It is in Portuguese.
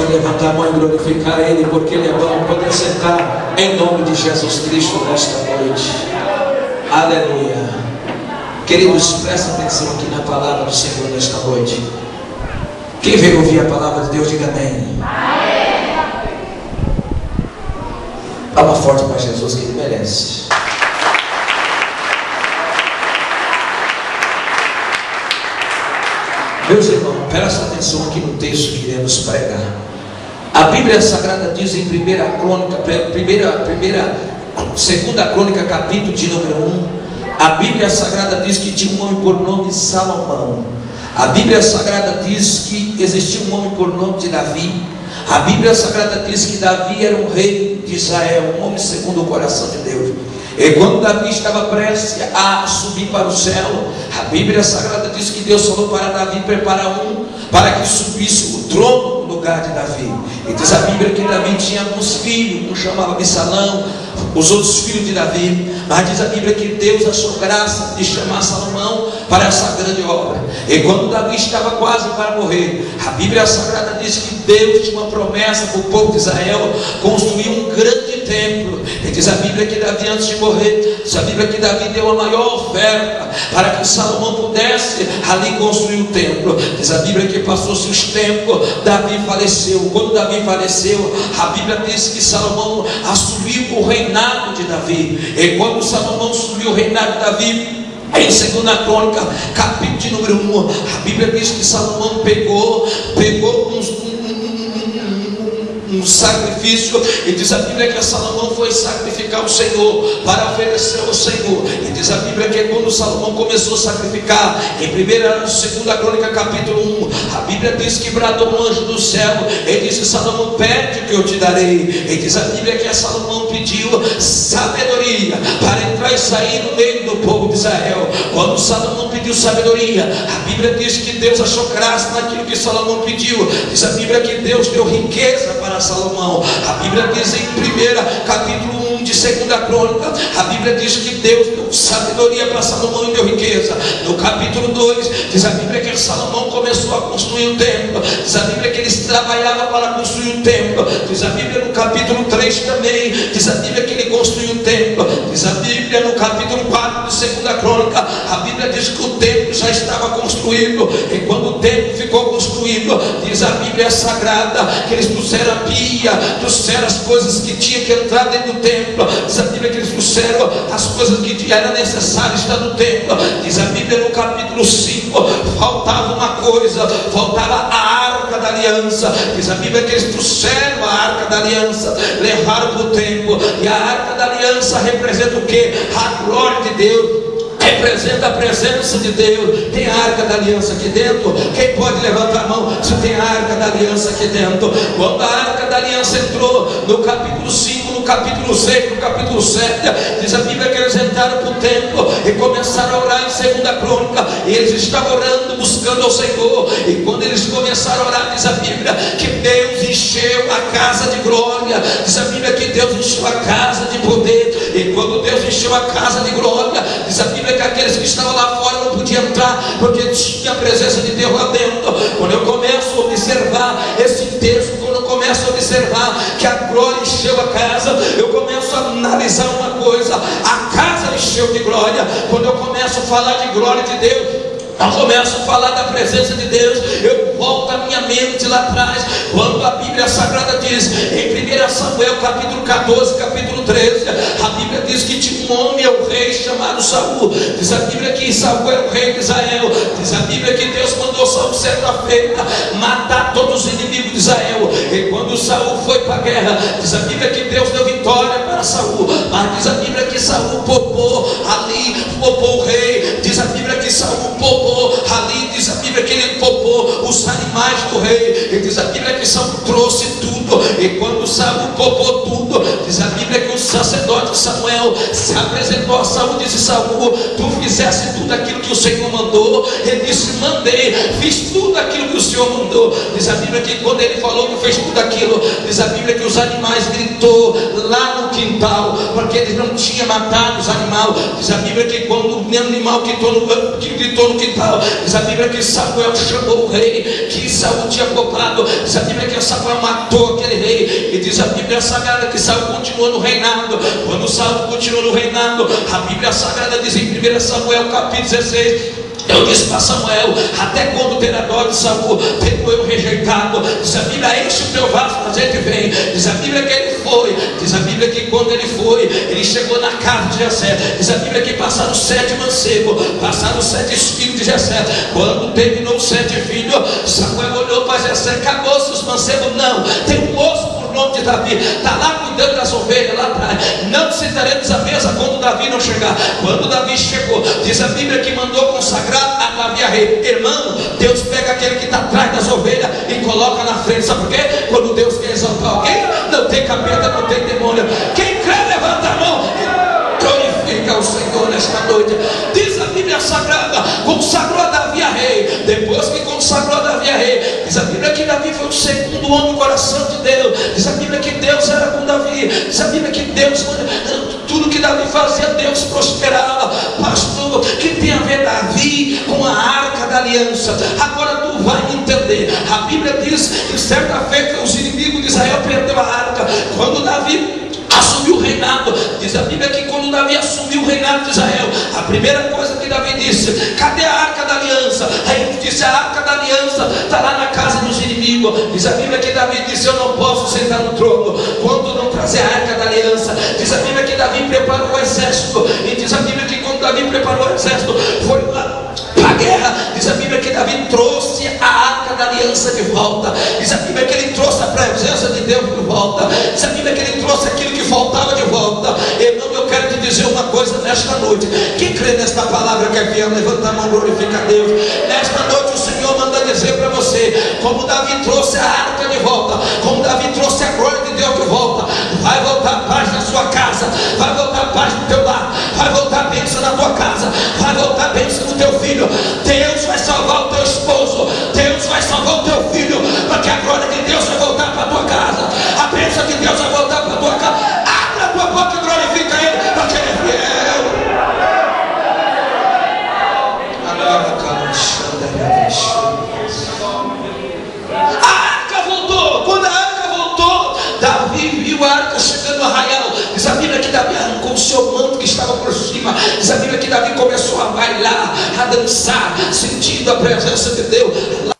pode levantar a mão e glorificar Ele, porque Ele é bom. Poder sentar em nome de Jesus Cristo nesta noite. Aleluia. Queridos, presta atenção aqui na palavra do Senhor nesta noite. Quem veio ouvir a palavra de Deus, diga amém. Dá uma forte para Jesus, que Ele merece. Meus irmãos, presta atenção aqui no texto que iremos pregar. A Bíblia Sagrada diz em 2 Crônica, capítulo de número 1. A Bíblia Sagrada diz que tinha um homem por nome Salomão. A Bíblia Sagrada diz que existia um homem por nome de Davi. A Bíblia Sagrada diz que Davi era um rei de Israel, um homem segundo o coração de Deus. E quando Davi estava prestes a subir para o céu, a Bíblia Sagrada diz que Deus falou para Davi preparar um para que subisse o trono no lugar de Davi. E diz a Bíblia que Davi tinha alguns filhos, um chamava Absalão, os outros filhos de Davi. Mas diz a Bíblia que Deus achou graça de chamar Salomão para essa grande obra. E quando Davi estava quase para morrer, a Bíblia Sagrada diz que Deus tinha uma promessa para o povo de Israel construir um grande templo. E diz a Bíblia que Davi, antes de morrer, diz a Bíblia que Davi deu a maior oferta para que Salomão pudesse ali construir o templo. Diz a Bíblia que passou-se os tempos, Davi faleceu. Quando Davi faleceu, a Bíblia diz que Salomão assumiu o reinado de Davi. E quando Salomão assumiu o reinado de Davi, em 2 Crônica, capítulo de número 1, a Bíblia diz que Salomão pegou um sacrifício, e diz a Bíblia que Salomão foi sacrificar o Senhor, para oferecer ao Senhor. E diz a Bíblia que quando Salomão começou a sacrificar, em 2 Crônica capítulo 1, a Bíblia diz que bradou um anjo do céu, e disse: Salomão, pede que eu te darei. E diz a Bíblia que Salomão pediu sabedoria para entrar e sair no meio do povo de Israel. Quando Salomão pediu sabedoria, a Bíblia diz que Deus achou graça naquilo que Salomão pediu. Diz a Bíblia que Deus deu riqueza para Salomão. A Bíblia diz em 1 capítulo 1 de 2 Crônica, a Bíblia diz que Deus deu sabedoria para Salomão e deu riqueza. No capítulo 2, diz a Bíblia que Salomão começou a construir o templo. Diz a Bíblia que eles trabalhavam para construir o templo. Diz a Bíblia no capítulo 3 também, diz a Bíblia que ele construiu o templo. Diz a Bíblia no capítulo 4 de 2 Crônica, a Bíblia diz que o templo já estava construído. E quando o templo ficou construído, diz a Bíblia Sagrada que eles trouxeram a pia, trouxeram as coisas que tinha que entrar dentro do templo. Diz a Bíblia que eles trouxeram as coisas que era necessário estar no templo. Diz a Bíblia no capítulo 5, faltava uma coisa, faltava a arca da aliança. Diz a Bíblia que eles trouxeram a arca da aliança, levaram para o templo. E a arca da aliança representa o que? A glória de Deus, representa a presença de Deus. Tem a arca da aliança aqui dentro? Quem pode levantar a mão se tem a arca da aliança aqui dentro? Quando a arca da aliança entrou no capítulo 5, no capítulo 6, no capítulo 7, diz a Bíblia que eles entraram para o templo e começaram a orar em 2 Crônica, e eles estavam orando, buscando ao Senhor. E quando eles começaram a orar, diz a Bíblia que Deus encheu a casa de glória. Diz a Bíblia que Deus encheu a casa de poder. E quando Deus encheu a casa de glória, diz a Bíblia que aqueles que estavam lá fora não podiam entrar, porque tinha a presença de Deus lá dentro. Quando eu começo a observar esse texto, quando eu começo a observar que a glória encheu a casa, eu começo a analisar uma coisa: a casa encheu de glória. Quando eu começo a falar de glória de Deus, eu começo a falar da presença de Deus, eu volto a minha mente lá atrás, quando a Bíblia Sagrada diz em 1 Samuel capítulo 14, capítulo 13, a Bíblia diz que tinha um homem, o rei chamado Saul. Diz a Bíblia que Saul era o rei de Israel. Diz a Bíblia que Deus mandou Saul certa-feita matar todos os inimigos de Israel. E quando Saul foi para a guerra, diz a Bíblia que Deus deu vitória para Saul. Mas diz a Bíblia que Saul poupou ali, poupou o rei. Diz a Bíblia que Saul poupou ali, diz a Bíblia que ele poupou os animais do rei. E diz a Bíblia que Saul trouxe tudo. E quando Saul poupou tudo, diz a Bíblia que os sacerdote Samuel se apresentou a Saul e disse: Saul, tu fizesse tudo aquilo que o Senhor mandou. Ele disse: mandei, fiz tudo aquilo que o Senhor mandou. Diz a Bíblia que quando ele falou que fez tudo aquilo, diz a Bíblia que os animais gritou lá no quintal, porque eles não tinham matado os animais. Diz a Bíblia que quando o animal gritou no quintal, diz a Bíblia que Samuel chamou o rei que Saul tinha poupado. Diz a Bíblia que Samuel matou aquele rei. E diz a Bíblia Sagrada que Saul continuou no reinado. Quando Saul continuou no reinado, a Bíblia Sagrada diz em 1 Samuel capítulo 16: eu disse para Samuel: até quando terá dó de Saul, tendo eu rejeitado? Diz a Bíblia: enche o teu vaso, mas ele vem. Diz a Bíblia que ele foi. Diz a Bíblia que quando ele foi, ele chegou na casa de Jessé. Diz a Bíblia que passaram 7 mancebos, passaram 7 filhos de Jessé. Quando terminou os 7 filhos, Samuel olhou para Jessé: acabou-se os mancebos? Não, tem um moço por nome de Davi, está lá cuidando das ovelhas lá atrás. Não sentaremos à mesa quando Davi não chegar. Quando Davi chegou, diz a Bíblia que mandou consagrar a Davi a rei. Irmão, Deus pega aquele que está atrás das ovelhas e coloca na frente. Sabe por quê? Quando Deus quer exaltar alguém, não tem capeta, não tem demônio. Quem crê, levanta a mão e glorifica o Senhor nesta noite. Diz a Bíblia Sagrada: consagrou a Davi a rei. Depois que consagrou a Davi a rei, diz a Bíblia que Davi foi o segundo homem do coração de Deus. Diz a Bíblia que Deus era com Davi. Diz a Bíblia que Deus, tudo que Davi fazia, Deus prosperava. Pastor, que tem a ver Davi com a arca da aliança? Agora tu vai entender. A Bíblia diz que certa feita os inimigos de Israel perdeu a arca. Quando Davi assumiu o reinado, diz a Bíblia que quando Davi assumiu o reinado de Israel, a primeira coisa que Davi disse: cadê a arca da aliança? Aí ele disse: a arca da aliança está lá na casa dos inimigos. Diz a Bíblia que Davi disse: eu não posso sentar no trono quando não trazer a arca da aliança. Diz a Bíblia que Davi preparou o exército. E diz a Bíblia que quando Davi preparou o exército, foi lá para a guerra. Diz a Bíblia que Davi trouxe a arca da aliança de volta. Diz a Bíblia que ele trouxe a presença de Deus de volta. Diz a Bíblia que ele trouxe aquilo que faltava de volta. Irmão, eu quero te dizer uma coisa nesta noite. Quem crê nesta palavra que é fiel, levanta a mão, glorifica a Deus. Nesta noite o Senhor manda dizer para você: como Davi trouxe a arca de volta, como Davi trouxe a glória de Deus de volta, vai voltar a paz na sua casa, vai voltar a paz no teu lar, vai voltar a bênção na tua casa, vai voltar a bênção no teu filho. Deus vai salvar o teu esposo, Deus vai salvar o teu filho, porque a glória de Deus vai voltar para a tua casa, a bênção de Deus vai voltar para a tua casa. Abre a tua boca e glorifica Ele, porque Ele é fiel. Agora, a arca voltou. Quando a arca voltou, Davi viu a arca chegando no arraial. Diz a Bíblia que Davi arrancou o seu manto que estava por cima. Diz a Bíblia que Davi começou a bailar, a dançar, sentindo a presença de Deus.